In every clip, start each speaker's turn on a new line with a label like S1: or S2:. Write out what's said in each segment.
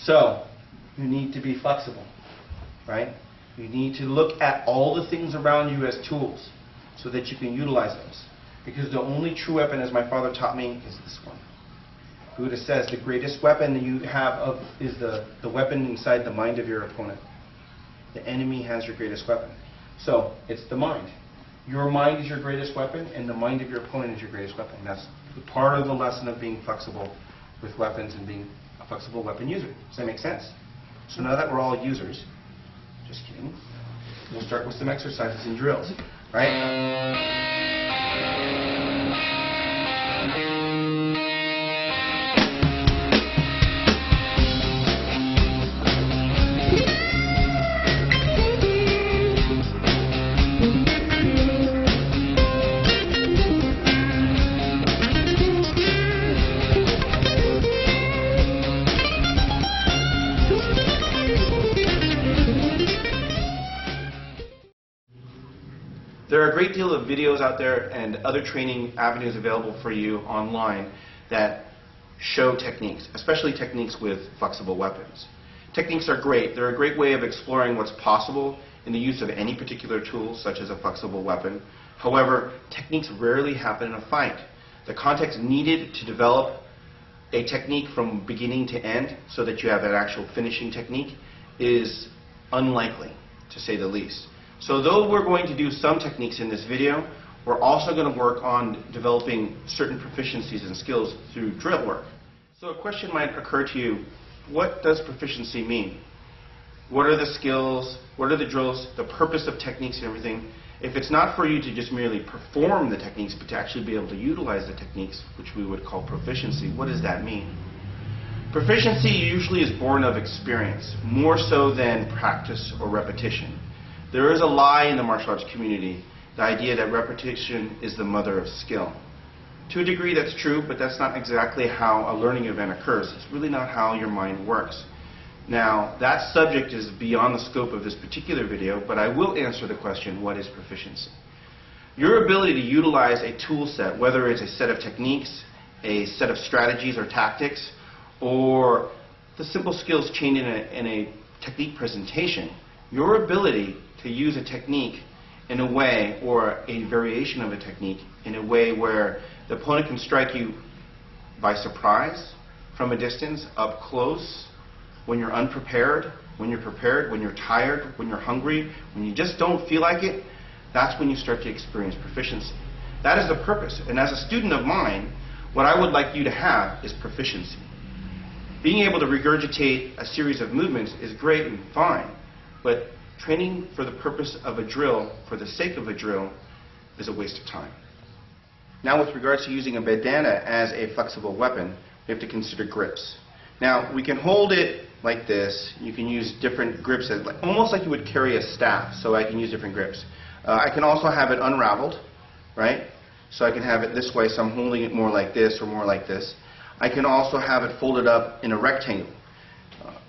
S1: So, you need to be flexible, right? You need to look at all the things around you as tools so that you can utilize those. Because the only true weapon, as my father taught me, is this one. Buddha says the greatest weapon you have is the weapon inside the mind of your opponent. The enemy has your greatest weapon. So, it's the mind. Your mind is your greatest weapon, and the mind of your opponent is your greatest weapon. That's part of the lesson of being flexible with weapons and being a flexible weapon user. Does that make sense? So now that we're all users, just kidding, we'll start with some exercises and drills, right? There are a great deal of videos out there and other training avenues available for you online that show techniques, especially techniques with flexible weapons. Techniques are great. They're a great way of exploring what's possible in the use of any particular tool, such as a flexible weapon. However, techniques rarely happen in a fight. The context needed to develop a technique from beginning to end so that you have an actual finishing technique is unlikely, to say the least. So though we're going to do some techniques in this video, we're also going to work on developing certain proficiencies and skills through drill work. So a question might occur to you, what does proficiency mean? What are the skills? What are the drills? The purpose of techniques and everything? If it's not for you to just merely perform the techniques, but to actually be able to utilize the techniques, which we would call proficiency, what does that mean? Proficiency usually is born of experience, more so than practice or repetition. There is a lie in the martial arts community, the idea that repetition is the mother of skill. To a degree that's true, but that's not exactly how a learning event occurs. It's really not how your mind works. Now, that subject is beyond the scope of this particular video, but I will answer the question, what is proficiency? Your ability to utilize a tool set, whether it's a set of techniques, a set of strategies or tactics, or the simple skills chained in a technique presentation, your ability to use a technique in a way, or a variation of a technique, in a way where the opponent can strike you by surprise, from a distance, up close, when you're unprepared, when you're prepared, when you're tired, when you're hungry, when you just don't feel like it, that's when you start to experience proficiency. That is the purpose. And as a student of mine, what I would like you to have is proficiency. Being able to regurgitate a series of movements is great and fine, but training for the purpose of a drill, for the sake of a drill, is a waste of time. Now, with regards to using a Kadena as a flexible weapon, we have to consider grips. Now, we can hold it like this. You can use different grips, almost like you would carry a staff, so I can use different grips. I can also have it unraveled, right? So I can have it this way, so I'm holding it more like this or more like this. I can also have it folded up in a rectangle.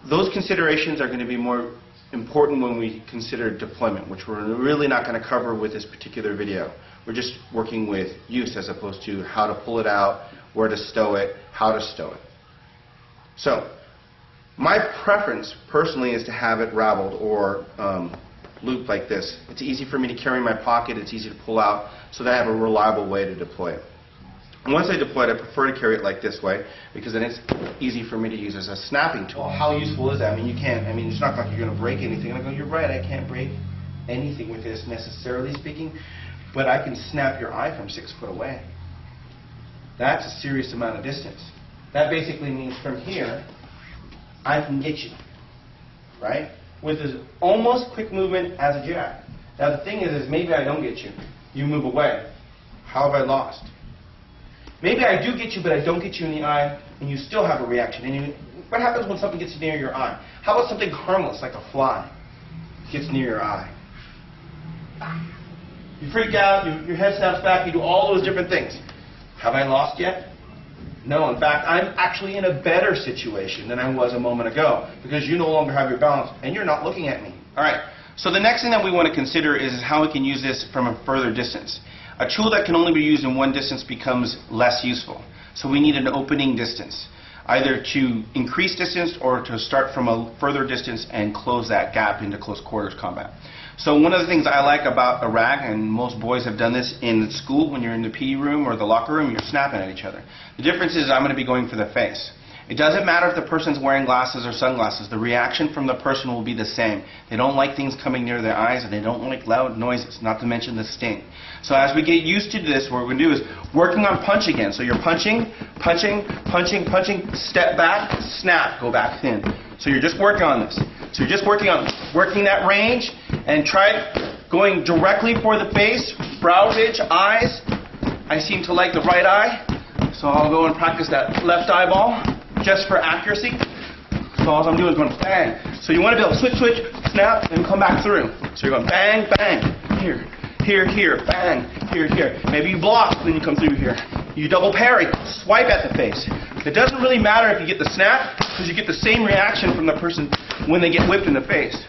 S1: Those considerations are going to be more important when we consider deployment, which we're really not going to cover with this particular video. We're just working with use as opposed to how to pull it out, where to stow it, how to stow it. So, my preference personally is to have it raveled or looped like this. It's easy for me to carry in my pocket, it's easy to pull out, so that I have a reliable way to deploy it. And once I deploy it, I prefer to carry it like this way, because then it's easy for me to use as a snapping tool. How useful is that? It's not like you're going to break anything. And I go, you're right, I can't break anything with this, necessarily speaking, but I can snap your eye from 6 foot away. That's a serious amount of distance. That basically means from here, I can get you, right? With this almost quick movement as a jab. Now the thing is maybe I don't get you. You move away. How have I lost? Maybe I do get you, but I don't get you in the eye, and you still have a reaction. And what happens when something gets near your eye? How about something harmless, like a fly, gets near your eye? You freak out, your head snaps back, you do all those different things. Have I lost yet? No, in fact, I'm actually in a better situation than I was a moment ago, because you no longer have your balance, and you're not looking at me. All right, so the next thing that we want to consider is how we can use this from a further distance. A tool that can only be used in one distance becomes less useful. So we need an opening distance. either to increase distance or to start from a further distance and close that gap into close quarters combat. So one of the things I like about a rag, and most boys have done this in school when you're in the PE room or the locker room, you're snapping at each other. The difference is I'm going to be going for the face. It doesn't matter if the person's wearing glasses or sunglasses. The reaction from the person will be the same. They don't like things coming near their eyes, and they don't like loud noises, not to mention the sting. So as we get used to this, what we're going to do is working on punch again. So you're punching, punching, punching, punching, step back, snap, go back thin. So you're just working on this. So you're just working that range, and try going directly for the face, brow ridge, eyes. I seem to like the right eye, so I'll go and practice that left eyeball just for accuracy. So all I'm doing is going bang. So you want to be able to switch, snap, and come back through. So you're going bang, bang, here, here, here, bang, here, here. Maybe you block, then you come through here. You double parry, swipe at the face. It doesn't really matter if you get the snap, because you get the same reaction from the person when they get whipped in the face.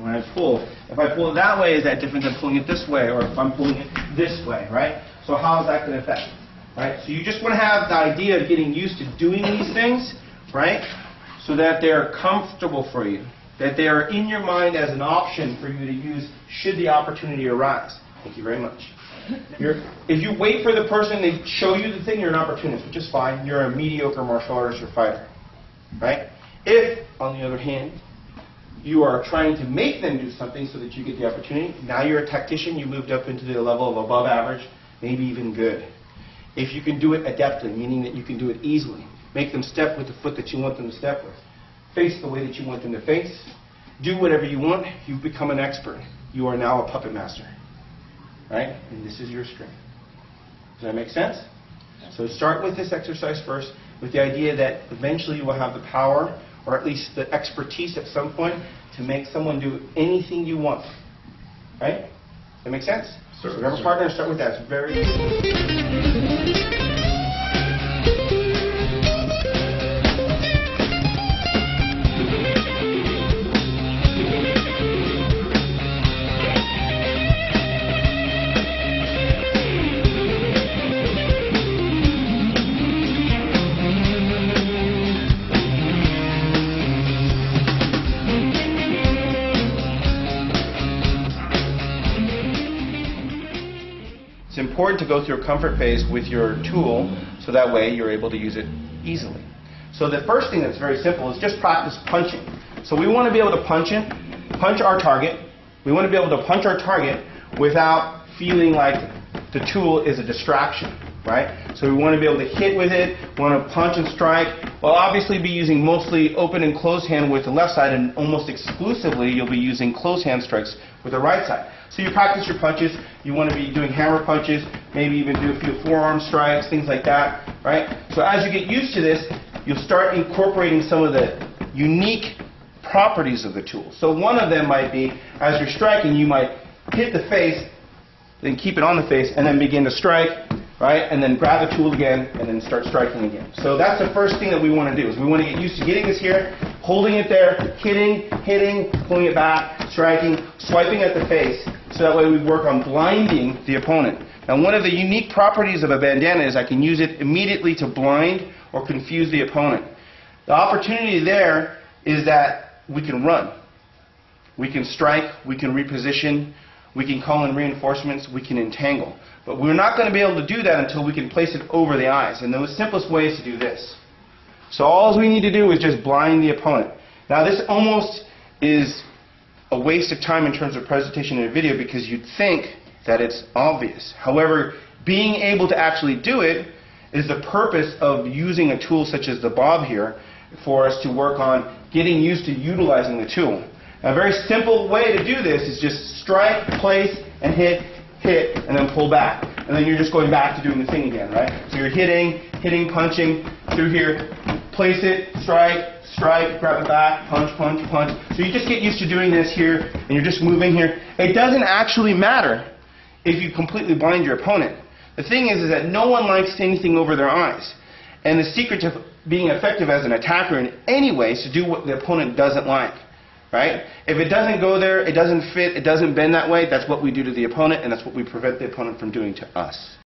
S1: When I pull, if I pull it that way, is that different than pulling it this way, or if I'm pulling it this way, right? So how is that going to affect? Right? So you just want to have the idea of getting used to doing these things, right? So that they're comfortable for you, that they are in your mind as an option for you to use should the opportunity arise. Thank you very much. If you wait for the person to show you the thing, you're an opportunist, which is fine. You're a mediocre martial artist or fighter, right? If, on the other hand, you are trying to make them do something so that you get the opportunity, now you're a tactician, you moved up into the level of above average, maybe even good. If you can do it adeptly, meaning that you can do it easily, make them step with the foot that you want them to step with, face the way that you want them to face, do whatever you want, you've become an expert. You are now a puppet master, right? And this is your strength. Does that make sense? So start with this exercise first, with the idea that eventually you will have the power, or at least the expertise at some point, to make someone do anything you want. Right? Does that make sense? So if you have a partner, start with that. It's very easy. It's important to go through a comfort phase with your tool so that way you're able to use it easily. So the first thing that's very simple is just practice punching. So we want to be able to punch our target. We want to be able to punch our target without feeling like the tool is a distraction, right? So we want to be able to hit with it, want to punch and strike. We'll obviously be using mostly open and closed hand with the left side, and almost exclusively you'll be using closed hand strikes with the right side. So you practice your punches. You want to be doing hammer punches, maybe even do a few forearm strikes, things like that, right? So as you get used to this, you'll start incorporating some of the unique properties of the tool. So one of them might be, as you're striking, you might hit the face, then keep it on the face, and then begin to strike, right? And then grab the tool again, and then start striking again. So that's the first thing that we want to do, is we want to get used to getting this here, holding it there, hitting, pulling it back, striking, swiping at the face, so that way we work on blinding the opponent. Now one of the unique properties of a bandana is I can use it immediately to blind or confuse the opponent. The opportunity there is that we can run. We can strike, we can reposition, we can call in reinforcements, we can entangle. But we're not going to be able to do that until we can place it over the eyes. And the simplest way is to do this. So all we need to do is just blind the opponent. Now this almost is a waste of time in terms of presentation in a video because you'd think that it's obvious. However, being able to actually do it is the purpose of using a tool such as the bob here for us to work on getting used to utilizing the tool. Now, a very simple way to do this is just strike, place, and hit, and then pull back. And then you're just going back to doing the thing again, right? So you're hitting, punching through here, place it, strike, grab it back, punch. So you just get used to doing this here, and you're just moving here. It doesn't actually matter if you completely blind your opponent. The thing is that no one likes anything over their eyes. And the secret to being effective as an attacker in any way is to do what the opponent doesn't like. Right? If it doesn't go there, it doesn't fit, it doesn't bend that way, that's what we do to the opponent, and that's what we prevent the opponent from doing to us.